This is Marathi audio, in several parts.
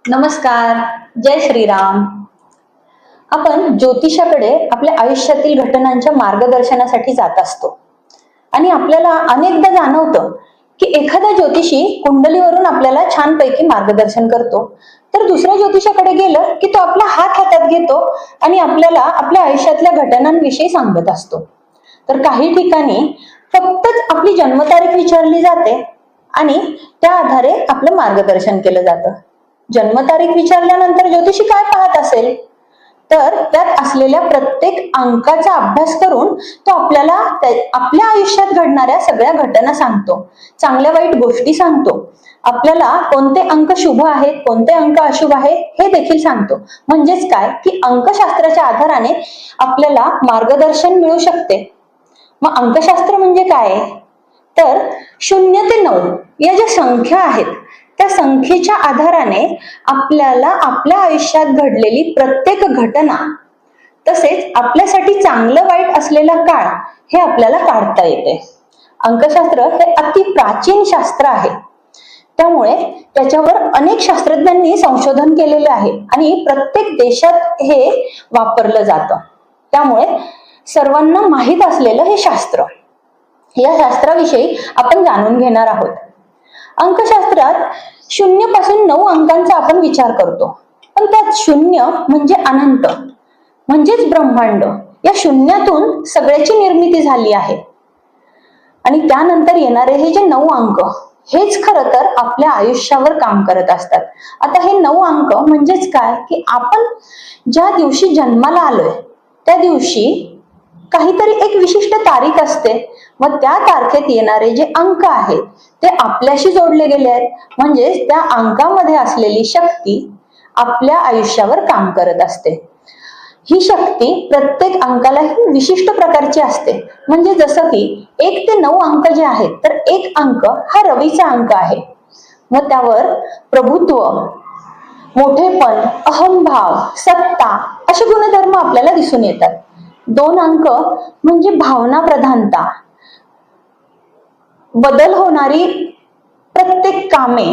नमस्कार. जय श्रीराम. आपण ज्योतिषाकडे आपल्या आयुष्यातील घटनांच्या मार्गदर्शनासाठी जात असतो आणि आपल्याला अनेकदा जाणवतं की एखादा ज्योतिषी कुंडलीवरून आपल्याला छानपैकी मार्गदर्शन करतो, तर दुसऱ्या ज्योतिषाकडे गेलं की तो आपला हात हातात घेतो आणि आपल्याला आपल्या आयुष्यातल्या घटनांविषयी सांगत असतो. तर काही ठिकाणी फक्तच आपली जन्मतारीख विचारली जाते आणि त्या आधारे आपलं मार्गदर्शन केलं जातं. जन्मतारीख विचारल्यानंतर ज्योतिषी काय पाहत असेल, तर त्यात असलेल्या प्रत्येक अंकाचा अभ्यास करून तो आपल्याला आपल्या आयुष्यात घडणाऱ्या सगळ्या घटना सांगतो, चांगल्या वाईट गोष्टी सांगतो, आपल्याला कोणते अंक शुभ आहेत कोणते अंक अशुभ आहेत हे देखील सांगतो. म्हणजेच काय की अंकशास्त्राच्या आधाराने आपल्याला मार्गदर्शन मिळू शकते. मग अंकशास्त्र म्हणजे काय? तर 0 ते 9 या ज्या संख्या आहेत त्या संख्येच्या आधाराने आपल्याला आपल्या आयुष्यात घडलेली प्रत्येक घटना, तसेच आपल्यासाठी चांगलं वाईट असलेला काळ हे आपल्याला काढता येते. अंकशास्त्र हे अति प्राचीन शास्त्र आहे, त्यामुळे त्याच्यावर अनेक शास्त्रज्ञांनी संशोधन केलेले आहे आणि प्रत्येक देशात हे वापरलं जातं. त्यामुळे सर्वांना माहीत असलेलं हे शास्त्र, या शास्त्राविषयी आपण जाणून घेणार आहोत. अंकशास्त्रात 0 पासून 9 अंकांचा आपण विचार करतो, पण त्यात 0 म्हणजे अनंत, म्हणजेच ब्रह्मांड. या शून्यातून सगळ्याची निर्मिती झाली आहे आणि त्यानंतर येणारे हे जे 9 अंक हेच खरं तर आपल्या आयुष्यावर काम करत असतात. आता हे 9 अंक म्हणजेच काय की आपण ज्या दिवशी जन्माला आलोय त्या दिवशी काहीतरी एक विशिष्ट तारीख असते, व त्या तारखेत येणारे जे अंक आहेत ते आपल्याशी जोडले गेले आहेत. म्हणजे त्या अंकामध्ये असलेली शक्ती आपल्या आयुष्यावर काम करत असते. ही शक्ती प्रत्येक अंकाला ही विशिष्ट प्रकारची असते. म्हणजे जसं की 1 ते 9 अंक जे आहेत, तर 1 अंक हा रवीचा अंक आहे, मग त्यावर प्रभुत्व, मोठेपण, अहंभाव, सत्ता असे गुणधर्म आपल्याला दिसून येतात. 2 अंक म्हणजे भावना प्रधानता, बदल होणारी प्रत्येक कामे,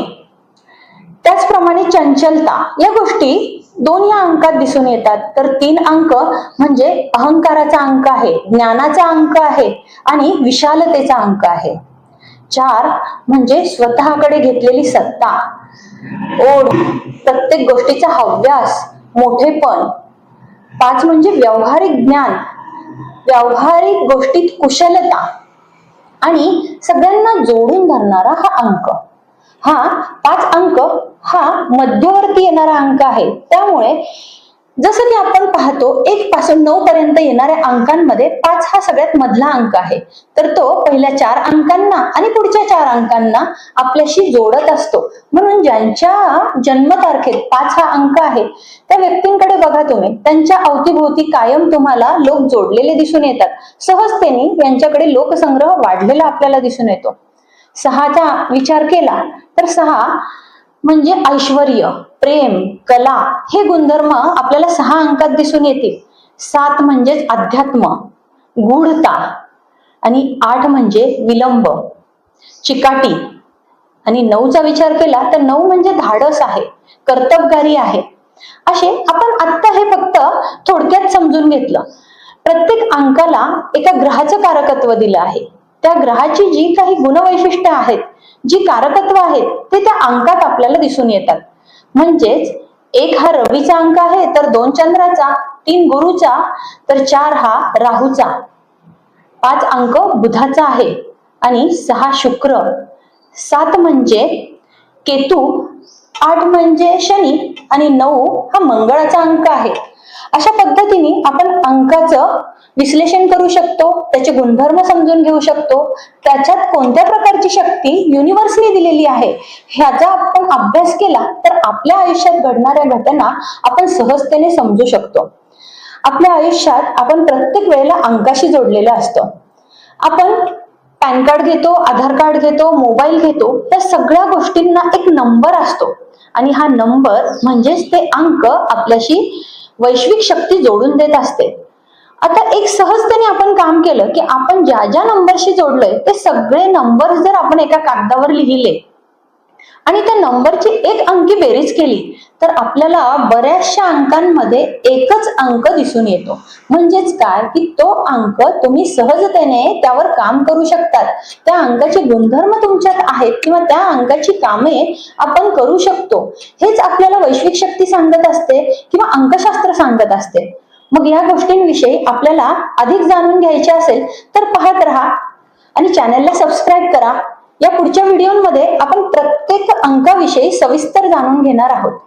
त्याचप्रमाणे चंचलता, या गोष्टी 2 या अंकात दिसून येतात. तर 3 अंक म्हणजे अहंकाराचा अंक आहे, ज्ञानाचा अंक आहे आणि विशालतेचा अंक आहे. 4 म्हणजे स्वतःकडे घेतलेली सत्ता, ओढ, प्रत्येक गोष्टीचा हव्यास, मोठेपण. 5 म्हणजे व्यावहारिक ज्ञान, व्यावहारिक गोष्टीत कुशलता आणि सगळ्यांना जोडून धरणारा हा अंक. हा 5 अंक हा मध्यवर्ती येणारा अंक आहे. त्यामुळे जसं की आपण पाहतो 1 पासून 9 पर्यंत येणाऱ्या अंकांमध्ये 5 हा सगळ्यात मधला अंक आहे, तर तो पहिल्या 4 अंकांना आणि पुढच्या 4 अंकांना आपल्याशी जोडत असतो. म्हणून ज्यांच्या जन्मतारखेत 5 हा अंक आहे त्या व्यक्तींकडे बघा तुम्ही, त्यांच्या अवतीभोवती कायम तुम्हाला लोक जोडलेले दिसून येतात. सहजतेने यांच्याकडे लोकसंग्रह वाढलेला आपल्याला दिसून येतो. 6चा विचार केला तर 6 म्हणजे ऐश्वर्य, प्रेम, कला हे गुणधर्म आपल्याला 6 अंकात दिसून येतील. 7 म्हणजेच अध्यात्म, गूढता आणि 8 म्हणजे विलंब, चिकाटी. आणि 9चा विचार केला तर 9 म्हणजे धाडस आहे, कर्तबगारी आहे. असे आपण आता हे फक्त थोडक्यात समजून घेतलं. प्रत्येक अंकाला एका ग्रहाचं कारकत्व दिलं आहे. त्या ग्रहाची जी काही गुणवैशिष्ट्य आहेत, जी कारकत्व आहेत ते त्या अंकात आपल्याला दिसून येतात. म्हणजेच 1 हा रवीचा अंक आहे, तर 2 चंद्राचा, 3 गुरुचा, तर 4 हा राहूचा, 5 अंक बुधाचा आहे आणि 6 शुक्र, 7 म्हणजे केतू, 8 म्हणजे शनी आणि 9 हा मंगळाचा अंक आहे. अशा पद्धतीने आपण अंकाचं विश्लेषण करू शकतो, त्याचे गुणधर्म समजून घेऊ शकतो, त्याच्यात कोणत्या प्रकारची शक्ती युनिव्हर्सली दिलेली आहे ह्याचा आपण अभ्यास केला तर आपल्या आयुष्यात घडणाऱ्या घटना आपण सहजतेने समजू शकतो. आपल्या आयुष्यात आपण प्रत्येक वेळेला अंकाशी जोडलेलं असतं. आपण पॅन कार्ड घेतो, आधार कार्ड घेतो, मोबाईल घेतो, त्या सगळ्या गोष्टींना एक नंबर असतो आणि हा नंबर म्हणजेच ते अंक आपल्याशी वैश्विक शक्ती जोडून देत असते. आता एक सहजतेने आपण काम केलं की आपण ज्या ज्या नंबरशी जोडलोय ते सगळे नंबर जर आपण एका कागदावर लिहिले आणि त्या नंबरची एक अंकी बेरीज केली तर आपल्याला बऱ्याचशा अंकांमध्ये एकच अंक दिसून येतो. म्हणजेच काय की तो अंक तुम्ही सहजतेने त्यावर काम करू शकतात. त्या अंकाचे गुणधर्म तुमच्यात आहेत किंवा त्या अंकाची कामे आपण करू शकतो. हेच आपल्याला वैश्विक शक्ती सांगत असते किंवा अंकशास्त्र सांगत असते. मग या गोष्टींविषयी आपल्याला अधिक जाणून घ्यायचे असेल तर पाहत राहा आणि चॅनलला सबस्क्राईब करा. या पुढच्या व्हिडिओमध्ये आपण प्रत्येक अंकाविषयी सविस्तर जाणून घेणार आहोत.